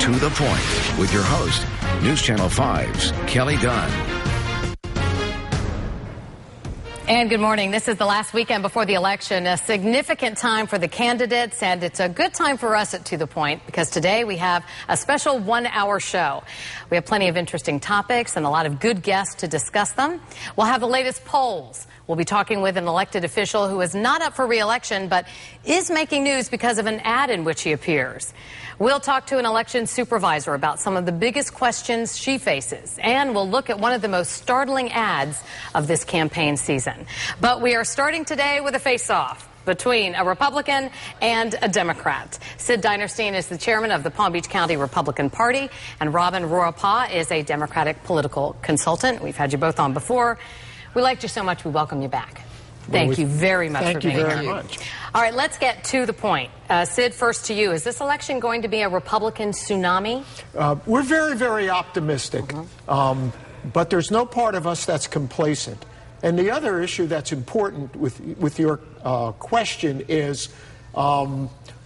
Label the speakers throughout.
Speaker 1: To the Point with your host, News Channel 5's Kelly Dunn.
Speaker 2: And good morning. This is the last weekend before the election, a significant time for the candidates, and it's a good time for us at To the Point because today we have a special one-hour show. We have plenty of interesting topics and a lot of good guests to discuss them. We'll have the latest polls. We'll be talking with an elected official who is not up for re-election but is making news because of an ad in which he appears. We'll talk to an election supervisor about some of the biggest questions she faces, and we'll look at one of the most startling ads of this campaign season. But we are starting today with a face-off between a Republican and a Democrat. Sid Dinerstein is the chairman of the Palm Beach County Republican Party, and Robin Rorapa is a Democratic political consultant. We've had you both on before. We liked you so much, we welcome you back. Thank you very much for being here.
Speaker 3: Thank you very much.
Speaker 2: All right, let's get to the point. Sid, first to you. Is this election going to be a Republican tsunami?
Speaker 3: We're very, very optimistic, but there's no part of us that's complacent. And the other issue that's important with your question is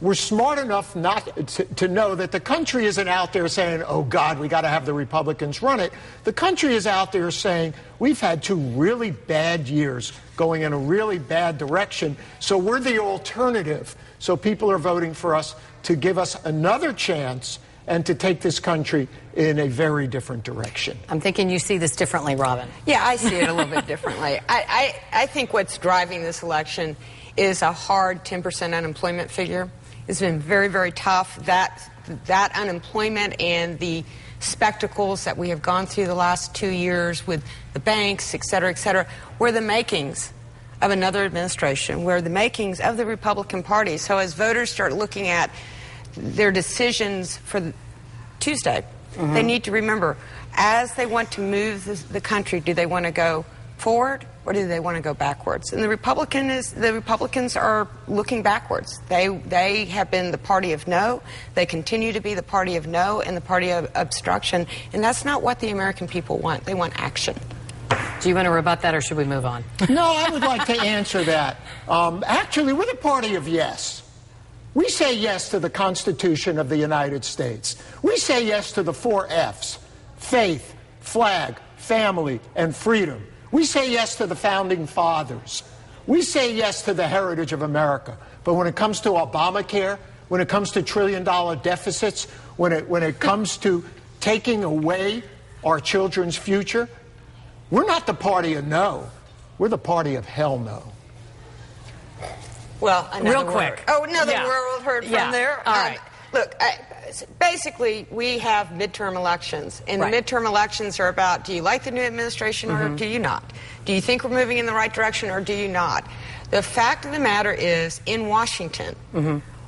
Speaker 3: we're smart enough not to know that the country isn't out there saying, oh, God, we got to have the Republicans run it. The country is out there saying we've had 2 really bad years going in a really bad direction, so we're the alternative. So people are voting for us to give us another chance and to take this country in a very different direction.
Speaker 2: I'm thinking you see this differently, Robin.
Speaker 4: Yeah, I see it a little bit differently. I think what's driving this election is a hard 10% unemployment figure. It's been very, very tough. That unemployment and the spectacles that we have gone through the last 2 years with the banks, et cetera, were the makings of another administration, were the makings of the Republican Party. So as voters start looking at their decisions for Tuesday, they need to remember, as they want to move the country, do they want to go forward or do they want to go backwards? And the Republicans are looking backwards. They have been the party of no. They continue to be the party of no and the party of obstruction. And that's not what the American people want. They want action.
Speaker 2: Do you want to rebut that or should we move on?
Speaker 3: No, I would like to answer that. Actually, we're the party of yes. We say yes to the Constitution of the United States. We say yes to the 4 F's: faith, flag, family, and freedom. We say yes to the Founding Fathers. We say yes to the heritage of America. But when it comes to Obamacare, when it comes to trillion-dollar deficits, when it comes to taking away our children's future, we're not the party of no. We're the party of hell no.
Speaker 4: Well,
Speaker 2: real quick.
Speaker 4: Another word heard from there.
Speaker 2: All right.
Speaker 4: Look, basically, we have midterm elections, and the midterm elections are about, do you like the new administration or do you not? Do you think we're moving in the right direction or do you not? The fact of the matter is, in Washington,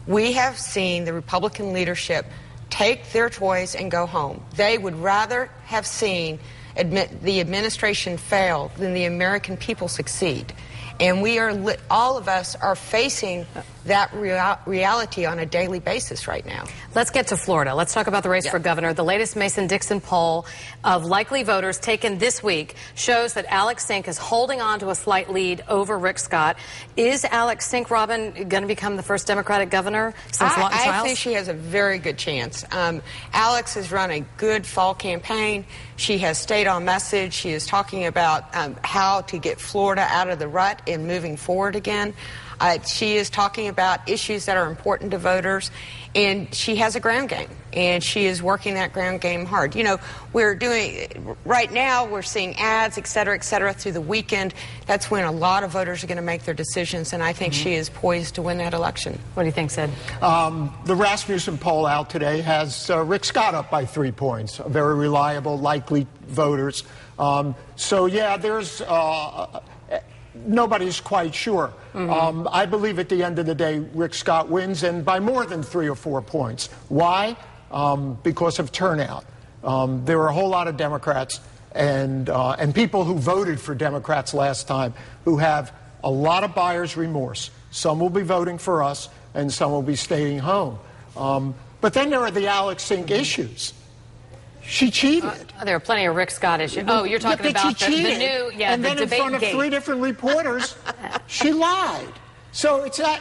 Speaker 4: we have seen the Republican leadership take their toys and go home. They would rather have seen the administration fail than the American people succeed. And we are, all of us are facing that reality on a daily basis right now.
Speaker 2: Let's get to Florida. Let's talk about the race for governor. The latest Mason-Dixon poll of likely voters taken this week shows that Alex Sink is holding on to a slight lead over Rick Scott. Is Alex Sink, Robin, going to become the first Democratic governor since Lawton Chiles?
Speaker 4: I think she has a very good chance. Alex has run a good fall campaign. She has stayed on message. She is talking about how to get Florida out of the rut and moving forward again. She is talking about issues that are important to voters, and she has a ground game, and she is working that ground game hard. You know, right now we're seeing ads, et cetera, through the weekend. That's when a lot of voters are going to make their decisions, and I think she is poised to win that election.
Speaker 2: What do you think, Sid?
Speaker 3: The Rasmussen poll out today has Rick Scott up by 3 points. Very reliable, likely voters. So, yeah, there's... nobody's quite sure. I believe at the end of the day, Rick Scott wins, and by more than 3 or 4 points. Why? Because of turnout. There were a whole lot of Democrats and people who voted for Democrats last time who have a lot of buyer's remorse. Some will be voting for us, and some will be staying home. But then there are the Alex Sink issues. She cheated.
Speaker 2: There are plenty of Rick Scott issues. Oh, you're talking about the new,
Speaker 3: and
Speaker 2: the
Speaker 3: then in front of
Speaker 2: gate.
Speaker 3: 3 different reporters, she lied. So it's not,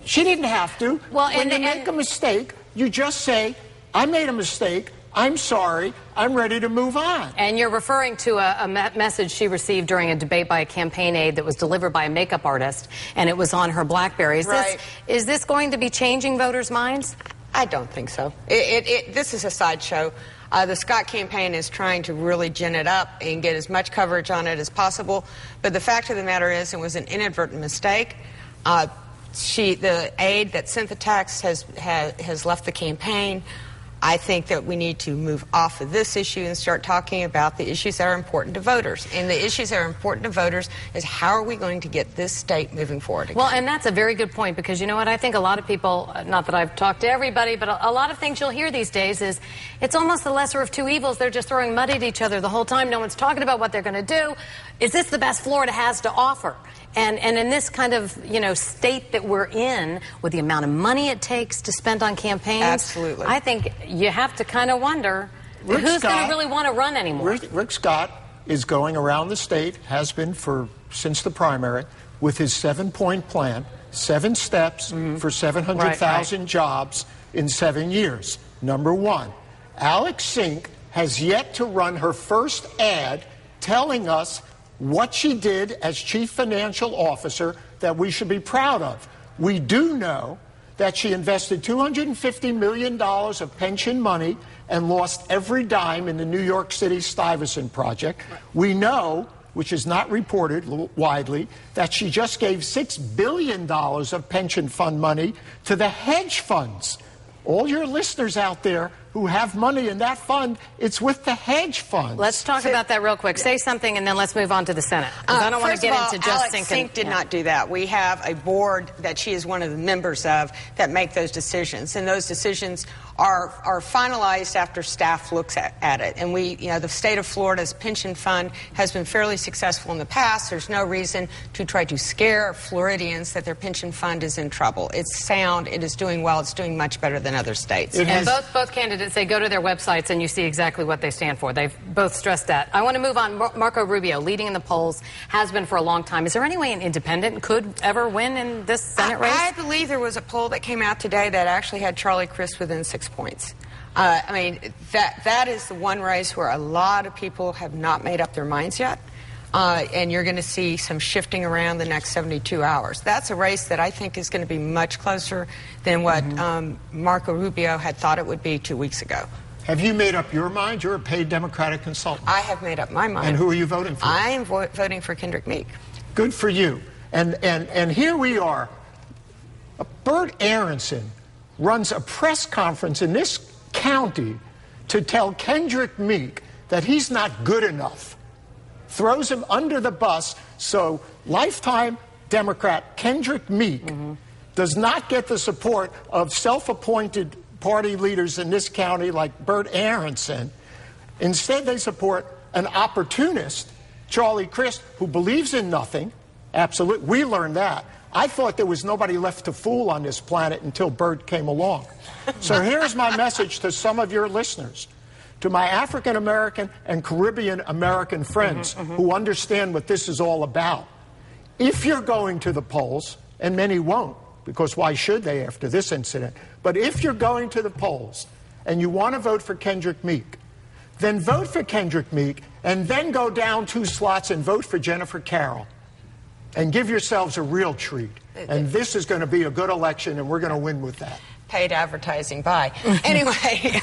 Speaker 3: she didn't have to.
Speaker 2: Well,
Speaker 3: when you make a mistake, You just say, I made a mistake. I'm sorry. I'm ready to move on.
Speaker 2: And you're referring to a message she received during a debate by a campaign aide that was delivered by a makeup artist, and it was on her BlackBerry. Is this going to be changing voters' minds?
Speaker 4: I don't think so. This is a sideshow. The Scott campaign is trying to really gin it up and get as much coverage on it as possible. But the fact of the matter is, it was an inadvertent mistake. The aide that sent the text has left the campaign. I think that we need to move off of this issue and start talking about the issues that are important to voters. And the issues that are important to voters is how are we going to get this state moving forward again?
Speaker 2: Well, and that's a very good point, because you know what? I think a lot of people, not that I've talked to everybody, but a lot of things you'll hear these days is it's almost the lesser of two evils. They're just throwing mud at each other the whole time. No one's talking about what they're going to do. Is this the best Florida has to offer? And in this kind of, state that we're in, with the amount of money it takes to spend on campaigns,
Speaker 4: absolutely,
Speaker 2: I think you have to kind of wonder who's going to really want to run anymore.
Speaker 3: Rick Scott is going around the state, has been since the primary, with his 7-point plan, 7 steps for 700,000 jobs in 7 years. Number 1, Alex Sink has yet to run her first ad telling us what she did as chief financial officer that we should be proud of. We do know that she invested $250 million of pension money and lost every dime in the New York City Stuyvesant project. Right. We know, which is not reported widely, that she just gave $6 billion of pension fund money to the hedge funds. All your listeners out there who have money in that fund, it's with the hedge funds.
Speaker 2: Let's talk about that real quick. Say something, and then let's move on to the Senate. I don't want to get into just
Speaker 4: Alex Sink did not do that. We have a board that she is one of the members of that make those decisions, and those decisions are finalized after staff looks at it. And the state of Florida's pension fund has been fairly successful in the past. There's no reason to try to scare Floridians that their pension fund is in trouble. It's sound. It is doing well. It's doing much better than other states.
Speaker 2: And both candidates say go to their websites and you see exactly what they stand for. They've both stressed that. I want to move on. Marco Rubio, leading in the polls, has been for a long time. Is there any way an independent could ever win in this Senate race?
Speaker 4: I believe there was a poll that came out today that actually had Charlie Crist within 6 points. That is the one race where a lot of people have not made up their minds yet. And you're going to see some shifting around the next 72 hours. That's a race that I think is going to be much closer than what Marco Rubio had thought it would be 2 weeks ago.
Speaker 3: Have you made up your mind? You're a paid Democratic consultant.
Speaker 4: I have made up my mind.
Speaker 3: And who are you voting for?
Speaker 4: I am voting for Kendrick Meek.
Speaker 3: Good for you. And here we are. Bert Aronson runs a press conference in this county to tell Kendrick Meek that he's not good enough. Throws him under the bus, so lifetime Democrat Kendrick Meek does not get the support of self-appointed party leaders in this county like Bert Aronson. Instead, they support an opportunist, Charlie Crist, who believes in nothing. Absolutely. We learned that. I thought there was nobody left to fool on this planet until Bert came along. So here's my message to some of your listeners. To my African American and Caribbean American friends who understand what this is all about. If you're going to the polls, and many won't, because why should they after this incident? But if you're going to the polls and you want to vote for Kendrick Meek, then vote for Kendrick Meek and then go down 2 slots and vote for Jennifer Carroll. And give yourselves a real treat. And this is going to be a good election, and we're going to win with that.
Speaker 4: Paid advertising, bye. Anyway,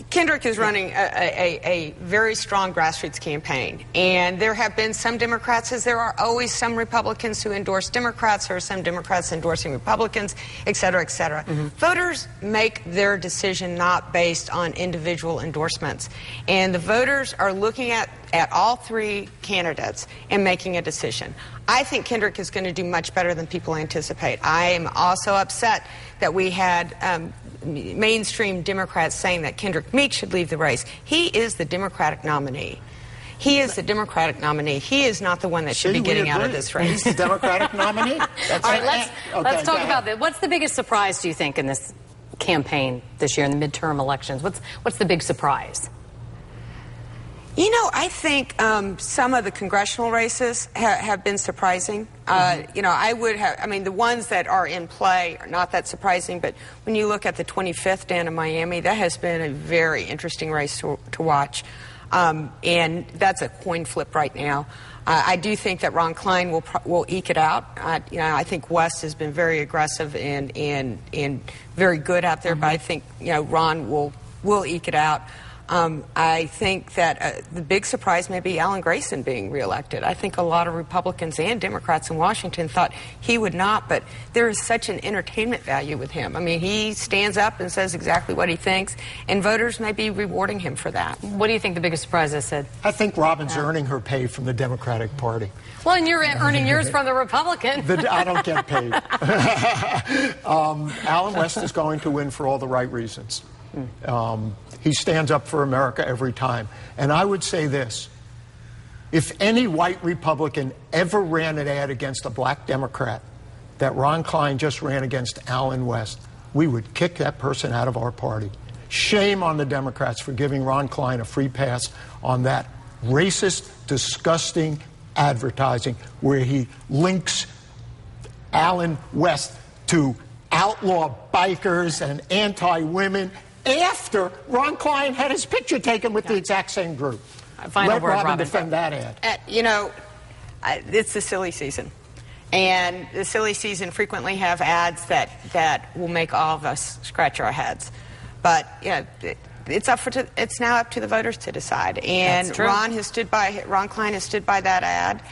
Speaker 4: Kendrick is running a very strong grassroots campaign, and there have been some Democrats, as there are always some Republicans who endorse Democrats, or some Democrats endorsing Republicans, et cetera, et cetera. Voters make their decision not based on individual endorsements, and the voters are looking at all 3 candidates and making a decision. I think Kendrick is going to do much better than people anticipate. I am also upset that we had mainstream Democrats saying that Kendrick Meek should leave the race. He is the Democratic nominee. He is the Democratic nominee. He is not the one that should be getting out of this race.
Speaker 3: He's the Democratic nominee?
Speaker 2: All right, let's talk about that. What's the biggest surprise, do you think, in this campaign this year, in the midterm elections? What's the big surprise?
Speaker 4: You know, I think some of the congressional races have been surprising. You know, I mean, the ones that are in play are not that surprising, but when you look at the 25th down in Miami, that has been a very interesting race to watch. And that's a coin flip right now. I do think that Ron Klein will eke it out. You know, I think West has been very aggressive and very good out there, but I think, you know, Ron will eke it out. I think that the big surprise may be Alan Grayson being reelected. I think a lot of Republicans and Democrats in Washington thought he would not, but there is such an entertainment value with him. I mean, he stands up and says exactly what he thinks, and voters may be rewarding him for that.
Speaker 2: What do you think the biggest surprise is, Sid?
Speaker 3: I think Robin's earning her pay from the Democratic Party.
Speaker 2: Well, and you're earning yours from the Republican.
Speaker 3: I don't get paid. Alan West is going to win for all the right reasons. He stands up for America every time. And I would say this. If any white Republican ever ran an ad against a black Democrat that Ron Klein just ran against Alan West, we would kick that person out of our party. Shame on the Democrats for giving Ron Klein a free pass on that racist, disgusting advertising where he links Alan West to outlaw bikers and anti-women after Ron Klein had his picture taken with the exact same group. Let Robin defend that ad.
Speaker 4: You know, it's the silly season. And the silly season frequently have ads that will make all of us scratch our heads. But, yeah, it's now up to the voters to decide. And Ron Klein has stood by that ad.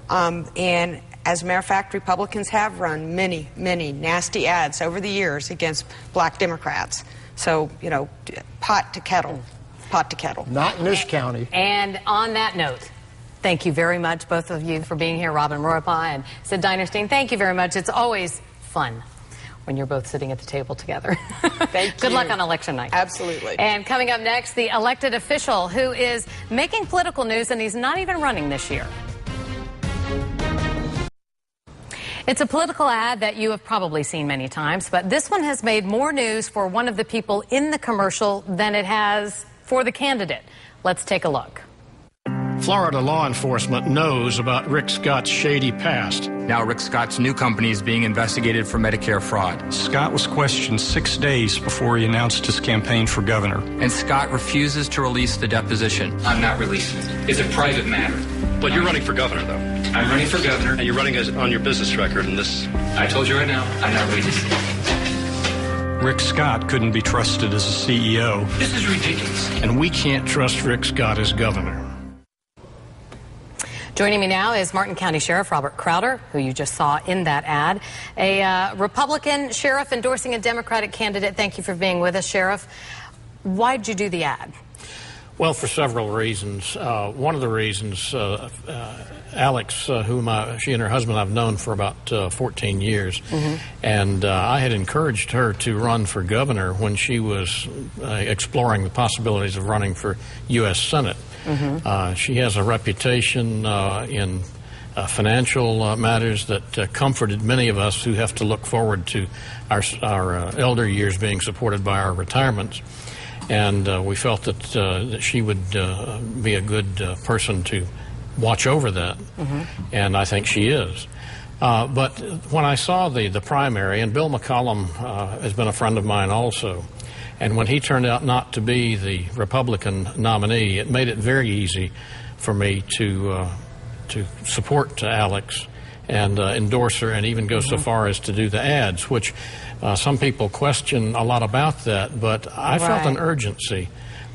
Speaker 4: And as a matter of fact, Republicans have run many, many nasty ads over the years against black Democrats. So, you know, pot to kettle.
Speaker 3: Not in this county.
Speaker 2: And on that note, thank you very much, both of you, for being here. Robin Maurepas and Sid Dinerstein, thank you very much. It's always fun when you're both sitting at the table together.
Speaker 4: Thank you.
Speaker 2: Good luck on election night.
Speaker 4: Absolutely.
Speaker 2: And coming up next, the elected official who is making political news, and he's not even running this year. It's a political ad that you have probably seen many times, but this one has made more news for one of the people in the commercial than it has for the candidate. Let's take a look.
Speaker 5: Florida law enforcement knows about Rick Scott's shady past.
Speaker 6: Now Rick Scott's new company is being investigated for Medicare fraud.
Speaker 7: Scott was questioned 6 days before he announced his campaign for governor.
Speaker 6: And Scott refuses to release the deposition. I'm not releasing it. It's a private matter.
Speaker 7: But you're running for governor, though.
Speaker 6: I'm running for governor.
Speaker 7: And you're running on your business record, and this...
Speaker 6: I told you right now, I'm not releasing it.
Speaker 7: Rick Scott couldn't be trusted as a CEO.
Speaker 6: This is ridiculous.
Speaker 5: And we can't trust Rick Scott as governor.
Speaker 2: Joining me now is Martin County Sheriff Robert Crowder, who you just saw in that ad. A Republican sheriff endorsing a Democratic candidate. Thank you for being with us, Sheriff. Why did you do the ad?
Speaker 5: Well, for several reasons. One of the reasons, Alex, whom she and her husband I've known for about 14 years, and I had encouraged her to run for governor when she was exploring the possibilities of running for U.S. Senate. She has a reputation in financial matters that comforted many of us who have to look forward to our elder years being supported by our retirements. And we felt that she would be a good person to watch over that, and I think she is. But when I saw the primary, and Bill McCollum has been a friend of mine also, and when he turned out not to be the Republican nominee, it made it very easy for me to support Alex and endorse her, and even go so far as to do the ads, which some people question a lot about that, but I felt an urgency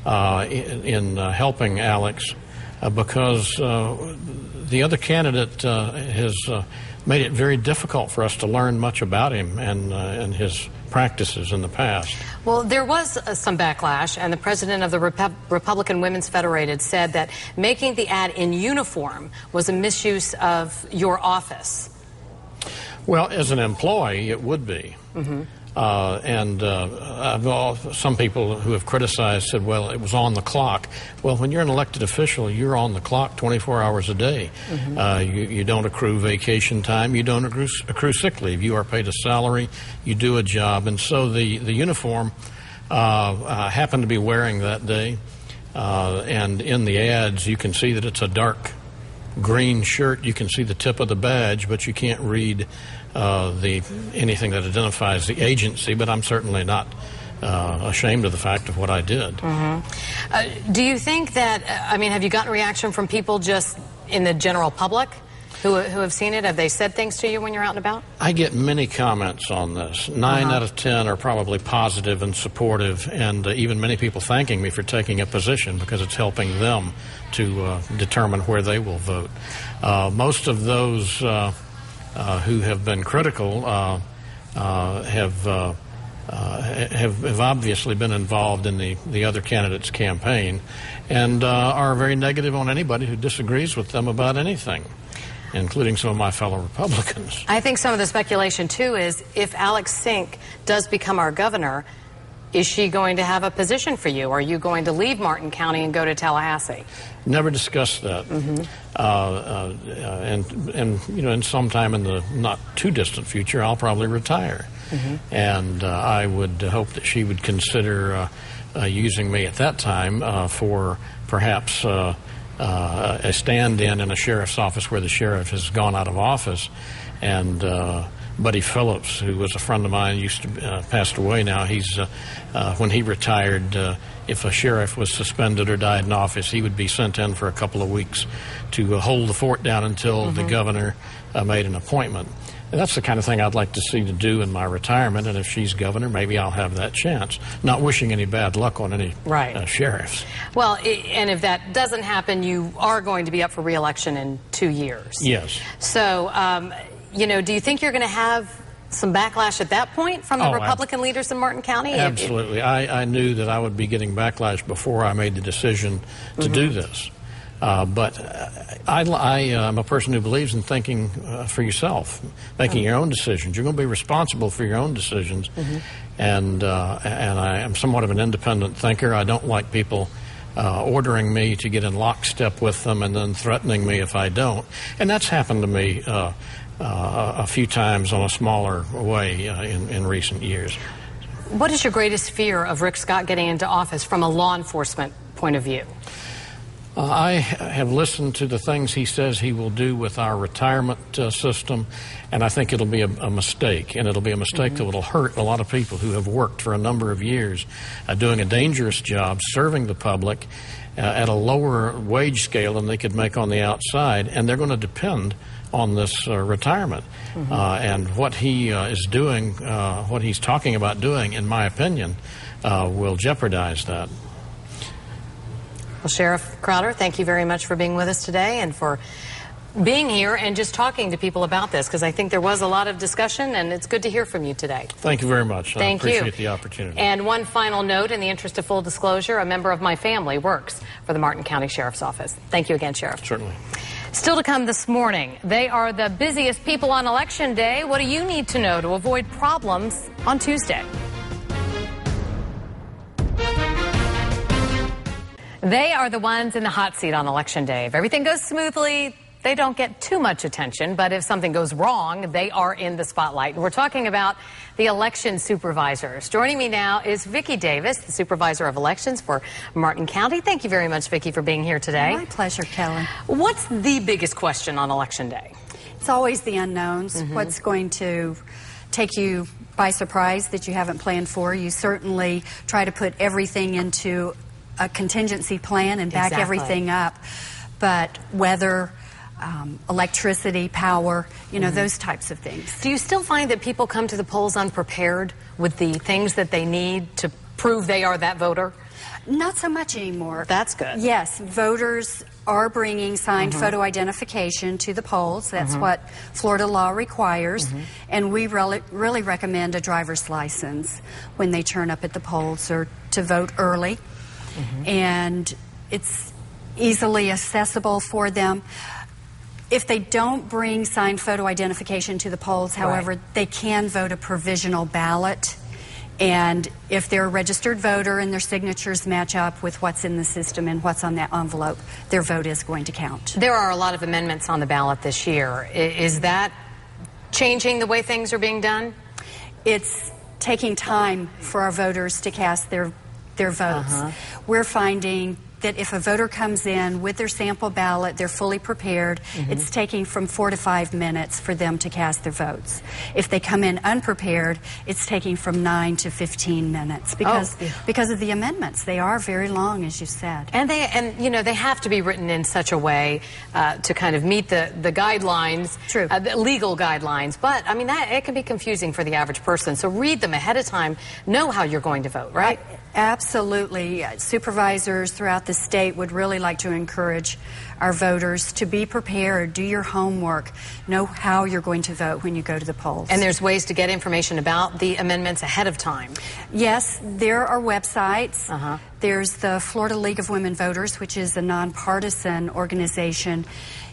Speaker 5: in helping Alex because the other candidate has made it very difficult for us to learn much about him and his practices in the past.
Speaker 2: Well, there was some backlash, and the president of the Republican Women's Federated said that making the ad in uniform was a misuse of your office.
Speaker 5: Well, as an employee, it would be. Some people who have criticized said, well, it was on the clock. Well, when you're an elected official, you're on the clock 24 hours a day. You don't accrue vacation time. You don't accrue sick leave. You are paid a salary. You do a job. And so the uniform I happened to be wearing that day. and in the ads you can see that it's a dark green shirt. You can see the tip of the badge, but you can't read anything that identifies the agency. But I'm certainly not ashamed of the fact of what I did.
Speaker 2: Do you think that, I mean, have you gotten reaction from people just in the general public who have seen it? Have they said things to you when you're out and about?
Speaker 5: I get many comments on this. 9 out of 10 are probably positive and supportive, and even many people thanking me for taking a position because it's helping them to determine where they will vote. Most of those who have been critical have obviously been involved in the other candidate's campaign and are very negative on anybody who disagrees with them about anything, including some of my fellow Republicans.
Speaker 2: I think some of the speculation, too, is if Alex Sink does become our governor, is she going to have a position for you? Are you going to leave Martin County and go to Tallahassee?
Speaker 5: Never discussed that. And you know, in sometime in the not too distant future, I'll probably retire. And I would hope that she would consider using me at that time for perhaps a stand-in in a sheriff's office where the sheriff has gone out of office. And Buddy Phillips, who was a friend of mine, passed away now. He's when he retired, if a sheriff was suspended or died in office, he would be sent in for a couple of weeks to hold the fort down until the governor made an appointment. And that's the kind of thing I'd like to see to do in my retirement, and if she's governor, maybe I'll have that chance. Not wishing any bad luck on any sheriffs.
Speaker 2: Well, and if that doesn't happen, you are going to be up for re-election in 2 years.
Speaker 5: Yes.
Speaker 2: So, you know, do you think you're going to have some backlash at that point from the Republican leaders in Martin County?
Speaker 5: Absolutely. I knew that I would be getting backlash before I made the decision to do this. But I am a person who believes in thinking for yourself, making your own decisions. You're going to be responsible for your own decisions, and I am somewhat of an independent thinker. I don't like people ordering me to get in lockstep with them and then threatening me if I don't. And that's happened to me a few times on a smaller way in recent years.
Speaker 2: What is your greatest fear of Rick Scott getting into office from a law enforcement point of view?
Speaker 5: I have listened to the things he says he will do with our retirement system, and I think it'll be a mistake, and it'll be a mistake that will hurt a lot of people who have worked for a number of years doing a dangerous job, serving the public at a lower wage scale than they could make on the outside, and they're going to depend on this retirement. And what he is doing, what he's talking about doing, in my opinion, will jeopardize that.
Speaker 2: Well, Sheriff Crowder, thank you very much for being with us today and for being here and just talking to people about this, because I think there was a lot of discussion, and it's good to hear from you today.
Speaker 5: Thank you very much.
Speaker 2: Thank you.
Speaker 5: I appreciate the opportunity.
Speaker 2: And one final note, in the interest of full disclosure, a member of my family works for the Martin County Sheriff's Office. Thank you again, Sheriff.
Speaker 5: Certainly.
Speaker 2: Still to come this morning, they are the busiest people on Election Day. What do you need to know to avoid problems on Tuesday? They are the ones in the hot seat on Election Day. If everything goes smoothly, they don't get too much attention, but if something goes wrong, they are in the spotlight. And we're talking about the election supervisors. Joining me now is Vicki Davis, the supervisor of elections for Martin County. Thank you very much, Vicki, for being here today.
Speaker 8: My pleasure, Kelly.
Speaker 2: What's the biggest question on Election Day?
Speaker 8: It's always the unknowns. What's going to take you by surprise that you haven't planned for? You certainly try to put everything into a contingency plan and back everything up, but weather, electricity, power, you know, those types of things.
Speaker 2: Do you still find that people come to the polls unprepared with the things that they need to prove they are that voter?
Speaker 8: Not so much anymore.
Speaker 2: That's good.
Speaker 8: Yes, voters are bringing signed photo identification to the polls. That's what Florida law requires. And we really recommend a driver's license when they turn up at the polls or to vote early. And it's easily accessible for them. If they don't bring signed photo identification to the polls, however, they can vote a provisional ballot. And if they're a registered voter and their signatures match up with what's in the system and what's on that envelope, their vote is going to count.
Speaker 2: There are a lot of amendments on the ballot this year. Is that changing the way things are being done?
Speaker 8: It's taking time for our voters to cast their votes. We're finding that if a voter comes in with their sample ballot, they're fully prepared, it's taking from 4 to 5 minutes for them to cast their votes. If they come in unprepared, it's taking from 9 to 15 minutes because of the amendments. They are very long, as you said.
Speaker 2: And they have to be written in such a way to kind of meet the guidelines, the legal guidelines. But I mean, it can be confusing for the average person. So read them ahead of time. Know how you're going to vote, right?
Speaker 8: Absolutely. Supervisors throughout the state would really like to encourage our voters to be prepared, do your homework, know how you're going to vote when you go to the polls.
Speaker 2: And there's ways to get information about the amendments ahead of time.
Speaker 8: Yes, there are websites. There's the Florida League of Women Voters, which is a nonpartisan organization.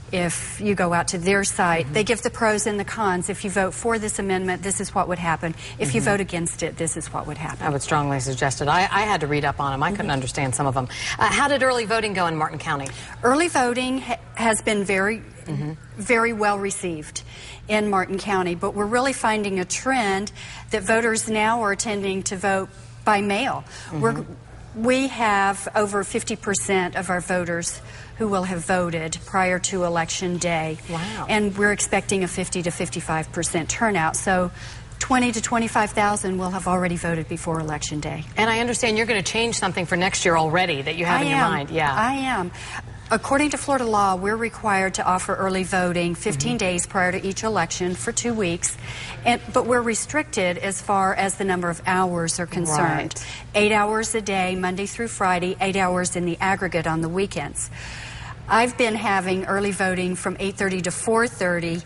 Speaker 8: If you go out to their site, they give the pros and the cons. If you vote for this amendment, this is what would happen. If you vote against it, this is what would happen.
Speaker 2: I would strongly suggest it. I had to read up on them. I couldn't understand some of them. How did early voting go in Martin County?
Speaker 8: Early voting has been very well received in Martin County, but we're really finding a trend that voters now are tending to vote by mail. We have over 50% of our voters who will have voted prior to Election Day.
Speaker 2: Wow.
Speaker 8: And we're expecting a 50 to 55% turnout. So 20 to 25,000 will have already voted before Election Day.
Speaker 2: And I understand you're going to change something for next year already that you have in your mind. Yeah,
Speaker 8: I am. According to Florida law, we're required to offer early voting 15 days prior to each election for 2 weeks, but we're restricted as far as the number of hours are concerned. 8 hours a day, Monday through Friday, 8 hours in the aggregate on the weekends. I've been having early voting from 8:30 to 4:30,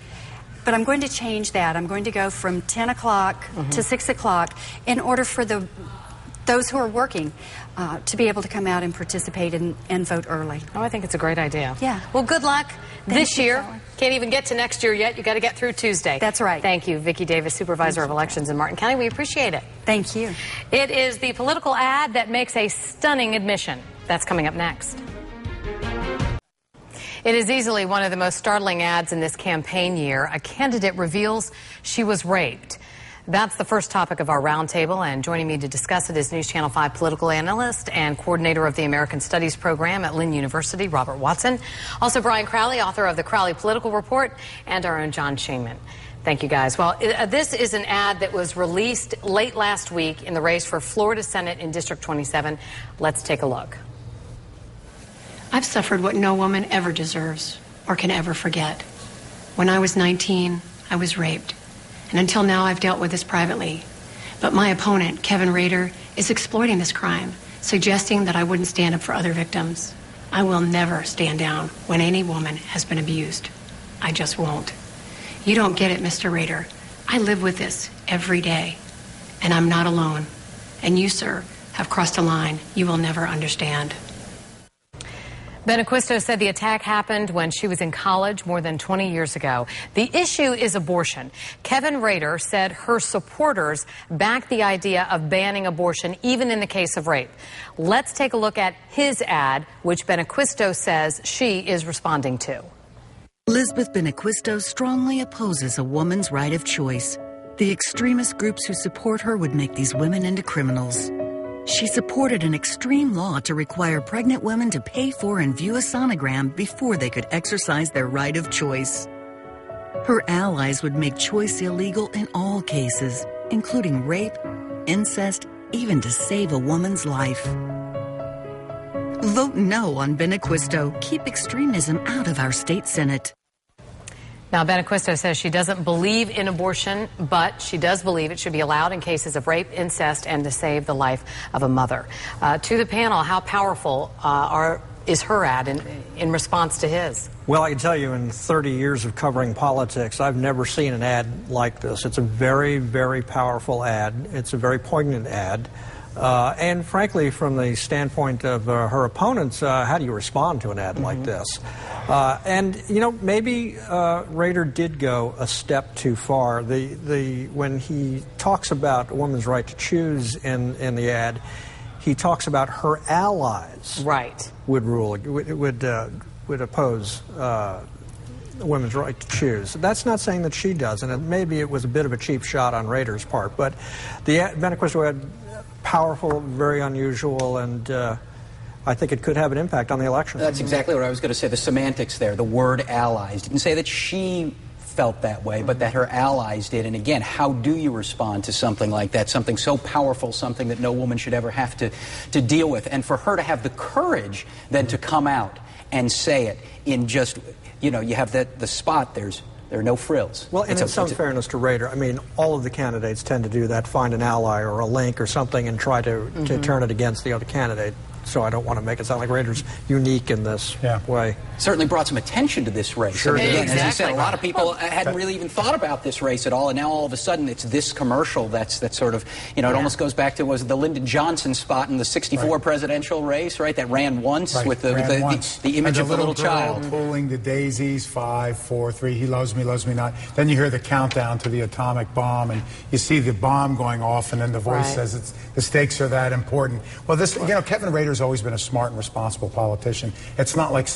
Speaker 8: but I'm going to change that. I'm going to go from 10 o'clock to 6 o'clock in order for those who are working to be able to come out and participate and vote early.
Speaker 2: Oh, I think it's a great idea.
Speaker 8: Yeah.
Speaker 2: Well, good luck this year.
Speaker 8: Kelly.
Speaker 2: Can't even get to next year yet. You got to get through Tuesday.
Speaker 8: That's right.
Speaker 2: Thank you, Vicki Davis, Supervisor of Elections in Martin County. We appreciate it.
Speaker 8: Thank you.
Speaker 2: It is the political ad that makes a stunning admission. That's coming up next. It is easily one of the most startling ads in this campaign year. A candidate reveals she was raped. That's the first topic of our roundtable, and joining me to discuss it is News Channel 5 political analyst and coordinator of the American Studies program at Lynn University, Robert Watson. Also, Brian Crowley, author of the Crowley Political Report, and our own John Shaman. Thank you, guys. Well, this is an ad that was released late last week in the race for Florida Senate in District 27. Let's take a look.
Speaker 9: I've suffered what no woman ever deserves or can ever forget. When I was 19, I was raped. And until now, I've dealt with this privately. But my opponent, Kevin Rader, is exploiting this crime, suggesting that I wouldn't stand up for other victims. I will never stand down when any woman has been abused. I just won't. You don't get it, Mr. Rader. I live with this every day. And I'm not alone. And you, sir, have crossed a line you will never understand.
Speaker 2: Benaquisto said the attack happened when she was in college more than 20 years ago. The issue is abortion. Kevin Rader said her supporters back the idea of banning abortion, even in the case of rape. Let's take a look at his ad, which Benaquisto says she is responding to.
Speaker 10: Elizabeth Benaquisto strongly opposes a woman's right of choice. The extremist groups who support her would make these women into criminals. She supported an extreme law to require pregnant women to pay for and view a sonogram before they could exercise their right of choice. Her allies would make choice illegal in all cases, including rape, incest, even to save a woman's life. Vote no on Benaquisto. Keep extremism out of our state Senate.
Speaker 2: Now, Benaquisto says she doesn't believe in abortion, but she does believe it should be allowed in cases of rape, incest, and to save the life of a mother. To the panel, how powerful is her ad in response to his?
Speaker 11: Well, I can tell you in 30 years of covering politics, I've never seen an ad like this. It's a very, very powerful ad. It's a very poignant ad. And frankly, from the standpoint of her opponents, how do you respond to an ad like this? And, you know, maybe Rader did go a step too far. When he talks about a woman's right to choose in the ad, he talks about her allies would oppose a women's right to choose. That's not saying that she does, and maybe it was a bit of a cheap shot on Rader's part, but the Benaquisto ad, powerful, very unusual, and I think it could have an impact on the election.
Speaker 12: That's exactly what I was going to say. The semantics there, the word allies. Didn't say that she felt that way, but that her allies did. And again, how do you respond to something like that? Something so powerful, something that no woman should ever have to deal with. And for her to have the courage then to come out and say it in just, you have the spot, there are no frills.
Speaker 11: Well, and in some fairness to Rader, I mean, all of the candidates tend to do that, find an ally or a link or something and try to turn it against the other candidate. So I don't want to make it sound like Rader's unique in this way.
Speaker 12: Certainly brought some attention to this race.
Speaker 11: Sure.
Speaker 12: I mean, again, as you said, a lot of people hadn't really even thought about this race at all, and now all of a sudden it's this commercial that's sort of, it almost goes back to, was it the Lyndon Johnson spot in the 64 presidential race, right? That ran once with the image of the little child.
Speaker 13: Pulling the daisies, 5, 4, 3, he loves me not. Then you hear the countdown to the atomic bomb, and you see the bomb going off, and then the voice says the stakes are that important. Well, this, Kevin Rader's always been a smart and responsible politician. It's not like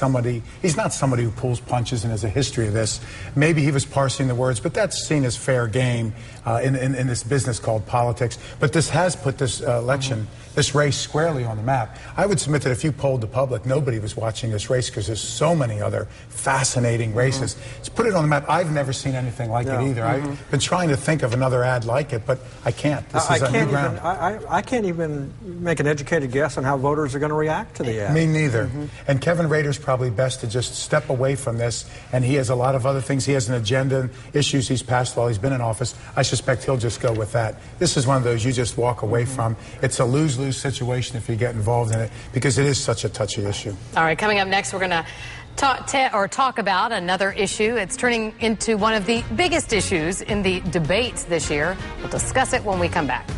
Speaker 13: he's not somebody who pulls punches and has a history of this. Maybe he was parsing the words, but that's seen as fair game in this business called politics. But this has put this election, this race squarely on the map. I would submit that if you polled the public, nobody was watching this race because there's so many other fascinating races. Let's put it on the map. I've never seen anything like it either. I've been trying to think of another ad like it, but I can't. This is a new ground.
Speaker 11: I can't even make an educated guess on how voters are going to react to the ad.
Speaker 13: Me neither. And Kevin Rader's probably best to just step away from this, and he has a lot of other things. He has an agenda and issues he's passed while he's been in office. I suspect he'll just go with that. This is one of those you just walk away from. It's a lose-lose situation if you get involved in it, because it is such a touchy issue.
Speaker 2: All right, coming up next, we're going to talk about another issue. It's turning into one of the biggest issues in the debates this year. We'll discuss it when we come back.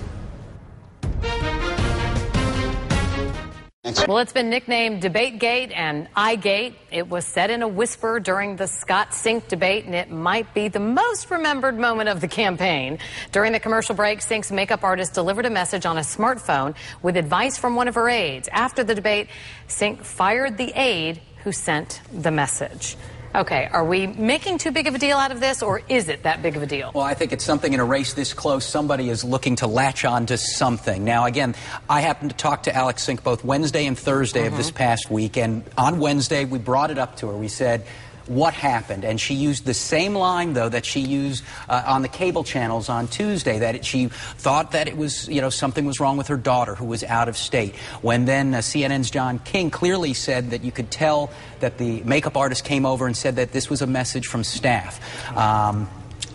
Speaker 2: Well, it's been nicknamed DebateGate and iGate. It was said in a whisper during the Scott Sink debate, and it might be the most remembered moment of the campaign. During the commercial break, Sink's makeup artist delivered a message on a smartphone with advice from one of her aides. After the debate, Sink fired the aide who sent the message. Okay, are we making too big of a deal out of this, or is it that big of a deal?
Speaker 12: Well, I think it's something in a race this close. Somebody is looking to latch on to something. Now, again, I happened to talk to Alex Sink both Wednesday and Thursday of this past week, and on Wednesday, we brought it up to her. We said, what happened? And she used the same line, though, that she used on the cable channels on Tuesday, that she thought that it was, something was wrong with her daughter who was out of state. When then CNN's John King clearly said that you could tell that the makeup artist came over and said that this was a message from staff.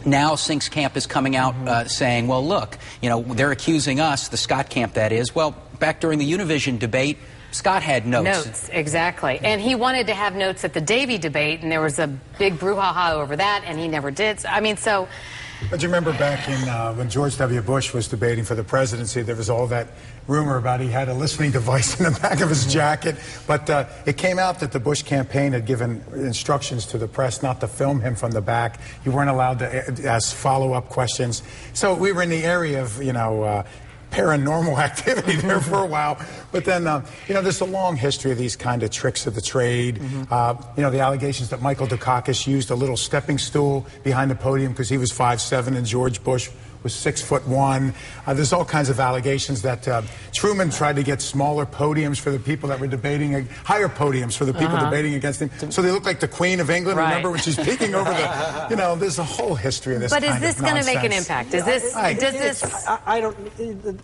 Speaker 12: Now Sink's camp is coming out saying, well, look, they're accusing us, the Scott camp that is. Well, back during the Univision debate, Scott had notes.
Speaker 2: Notes, exactly. And he wanted to have notes at the Davey debate, and there was a big brouhaha over that, and he never did.
Speaker 13: But you remember back in when George W. Bush was debating for the presidency, there was all that rumor about he had a listening device in the back of his jacket. But it came out that the Bush campaign had given instructions to the press not to film him from the back. You weren't allowed to ask follow-up questions. So we were in the area of, paranormal activity there for a while. But then, there's a long history of these kind of tricks of the trade. The allegations that Michael Dukakis used a little stepping stool behind the podium because he was 5'7" and George Bush was 6'1". There's all kinds of allegations that Truman tried to get smaller podiums for the people that were debating, higher podiums for the people debating against him, so they look like the Queen of England. Right. Remember when she's peeking over the, there's a whole history of this.
Speaker 2: But
Speaker 13: is
Speaker 2: this going to make an impact? Is this? Does this?
Speaker 11: I don't.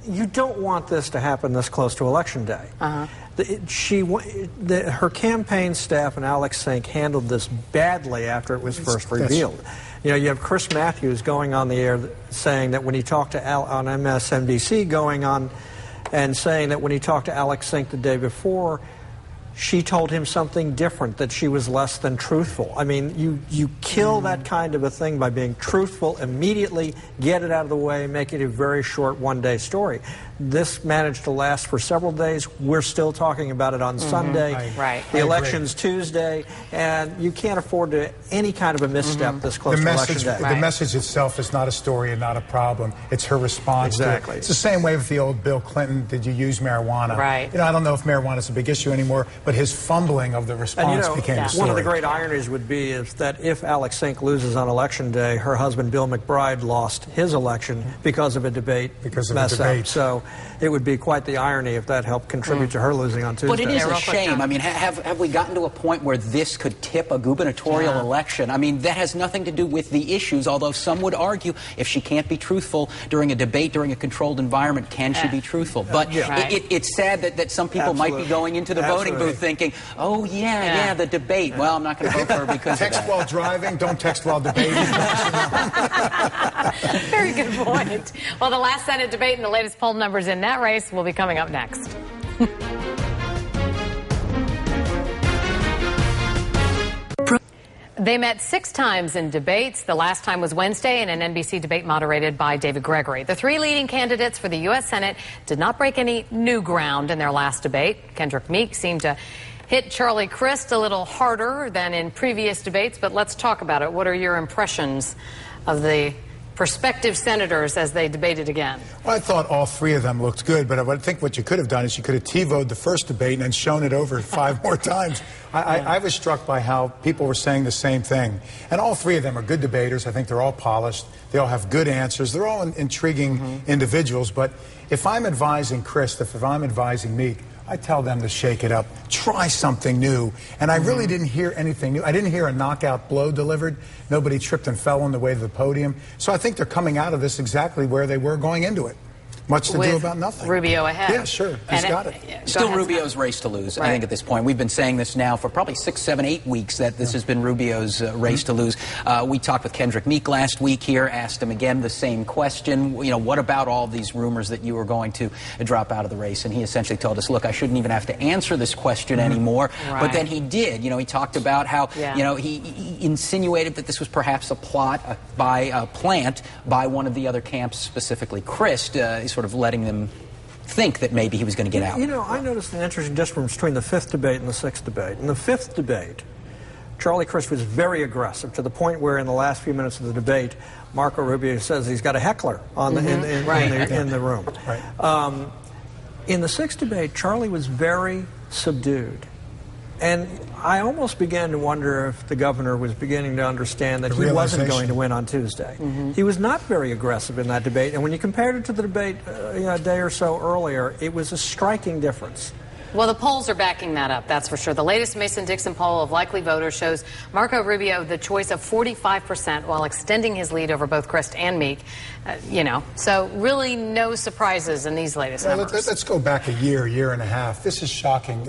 Speaker 11: You don't want this to happen this close to Election Day. Her campaign staff and Alex Sink handled this badly after it was first revealed. You have Chris Matthews going on the air saying that when he talked to on MSNBC going on and saying that when he talked to Alex Sink the day before, she told him something different, that she was less than truthful. I mean, you kill that kind of a thing by being truthful immediately, get it out of the way, make it a very short one-day story. This managed to last for several days. We're still talking about it on Sunday. The election's Tuesday, and you can't afford any kind of a misstep this close to Election Day.
Speaker 13: The message itself is not a story and not a problem. It's her response to it. It's the same way with the old Bill Clinton, did you use marijuana?
Speaker 2: Right.
Speaker 13: I don't know if marijuana is a big issue anymore, but his fumbling of the response became the story.
Speaker 11: One of the great ironies would be is that if Alex Sink loses on Election Day, her husband Bill McBride lost his election because of a debate mess-up. So it would be quite the irony if that helped contribute to her losing on Tuesday.
Speaker 12: But it is a shame. I mean, have we gotten to a point where this could tip a gubernatorial election? I mean, that has nothing to do with the issues, although some would argue if she can't be truthful during a debate, during a controlled environment, can she be truthful? But it's sad that some people might be going into the voting booth thinking, oh, yeah, the debate. Well, I'm not going to vote for her because
Speaker 13: text
Speaker 12: of that.
Speaker 13: while driving, don't text while debating.
Speaker 2: Very good point. Well, the last Senate debate and the latest poll numbers in that race will be coming up next. They met 6 times in debates. The last time was Wednesday in an NBC debate moderated by David Gregory. The 3 leading candidates for the U.S. Senate did not break any new ground in their last debate. Kendrick Meek seemed to hit Charlie Crist a little harder than in previous debates, but let's talk about it. What are your impressions of the prospective senators as they debated again?
Speaker 13: Well, I thought all 3 of them looked good, but I think what you could have done is you could have TiVoed the first debate and then shown it over 5 more times. I was struck by how people were saying the same thing. And all 3 of them are good debaters. I think they're all polished. They all have good answers. They're all intriguing individuals. But if I'm advising Crist, if I'm advising Meek, I tell them to shake it up, try something new. And I really didn't hear anything new. I didn't hear a knockout blow delivered. Nobody tripped and fell on the way to the podium. So I think they're coming out of this exactly where they were going into it. Much to do about nothing.
Speaker 2: Rubio ahead.
Speaker 13: Yeah, sure. He's got it.
Speaker 12: Still Rubio's race to lose, I think, at this point. We've been saying this now for probably 6, 7, 8 weeks that this has been Rubio's race to lose. We talked with Kendrick Meek last week here, asked him again the same question. You know, what about all these rumors that you were going to drop out of the race? And he essentially told us, look, I shouldn't even have to answer this question anymore. But then he did. You know, he talked about how, you know, he insinuated that this was perhaps a plot plant by one of the other camps, specifically Crist, sort of letting them think that maybe he was going to get out.
Speaker 11: You know, I noticed an interesting difference between the 5th debate and the 6th debate. In the 5th debate, Charlie Crist was very aggressive to the point where in the last few minutes of the debate, Marco Rubio says he's got a heckler on the, in the room. In the 6th debate, Charlie was very subdued. And I almost began to wonder if the governor was beginning to understand that he wasn't going to win on Tuesday. He was not very aggressive in that debate, and when you compared it to the debate a day or so earlier, it was a striking difference.
Speaker 2: Well, the polls are backing that up, that's for sure. The latest Mason-Dixon poll of likely voters shows Marco Rubio the choice of 45% while extending his lead over both Crist and Meek. You know, so really no surprises in these latest numbers.
Speaker 13: Let's go back a year and a half. This is shocking.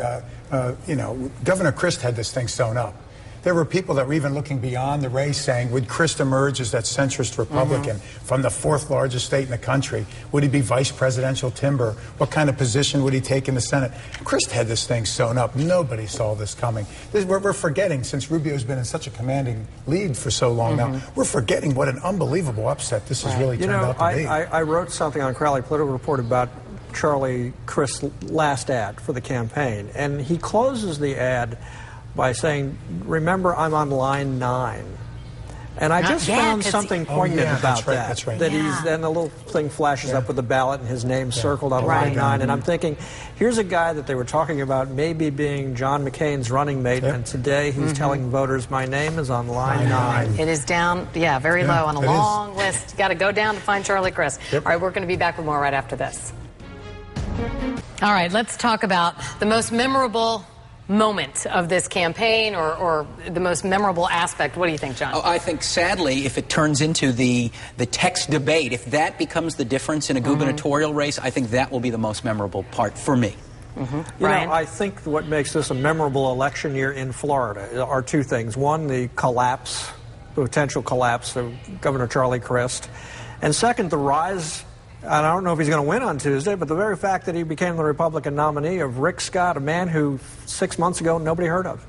Speaker 13: You know, Governor Crist had this thing sewn up. There were people that were even looking beyond the race saying, would Crist emerge as that centrist Republican from the 4th largest state in the country? Would he be vice presidential timber? What kind of position would he take in the Senate? Crist had this thing sewn up. Nobody saw this coming. We're forgetting, since Rubio's been in such a commanding lead for so long now, we're forgetting what an unbelievable upset this has really turned out to be.
Speaker 11: I wrote something on Crowley Political Report about Charlie Crist's last ad for the campaign, and he closes the ad by saying, remember, I'm on line 9. And I just found something poignant about that. That he's, then the little thing flashes up with the ballot and his name circled on line 9. And I'm thinking, here's a guy that they were talking about maybe being John McCain's running mate, and today he's telling voters, my name is on line 9.
Speaker 2: It is down, very low on a long list. You got to go down to find Charlie Crist. All right, we're going to be back with more right after this. All right, let's talk about the most memorable moment of this campaign, or the most memorable aspect. What do you think, John?
Speaker 12: I think, sadly, if it turns into the text debate, if that becomes the difference in a gubernatorial race, I think that will be the most memorable part for me.
Speaker 11: You know, I think what makes this a memorable election year in Florida are 2 things. One, the collapse, the potential collapse of Governor Charlie Crist. And second, the rise, I don't know if he's going to win on Tuesday, but the very fact that he became the Republican nominee of Rick Scott, a man who 6 months ago nobody heard of.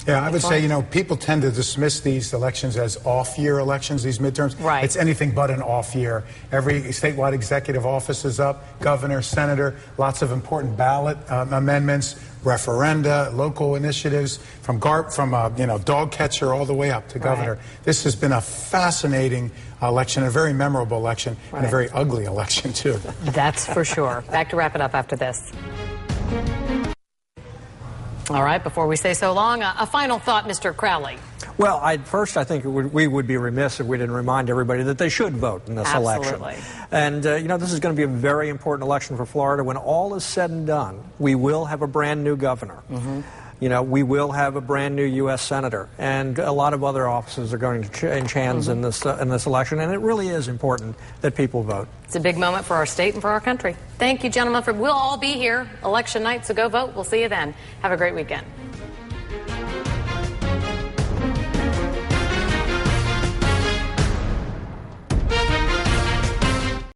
Speaker 13: Yeah, I would say, you know, people tend to dismiss these elections as off-year elections, these midterms. It's anything but an off year. Every statewide executive office is up, governor, senator, lots of important ballot amendments, referenda, local initiatives, from dog catcher all the way up to governor. This has been a fascinating election, a very memorable election, and a very ugly election, too.
Speaker 2: That's for sure. Back to wrap it up after this. All right, before we say so long, a final thought, Mr. Crowley.
Speaker 11: Well, first, I think we would be remiss if we didn't remind everybody that they should vote in this election. And, this is going to be a very important election for Florida. When all is said and done, we will have a brand new governor. We will have a brand new U.S. senator, and a lot of other offices are going to change hands in this election, and it really is important that people vote.
Speaker 2: It's a big moment for our state and for our country. Thank you, gentlemen. We'll all be here election night, so go vote. We'll see you then. Have a great weekend.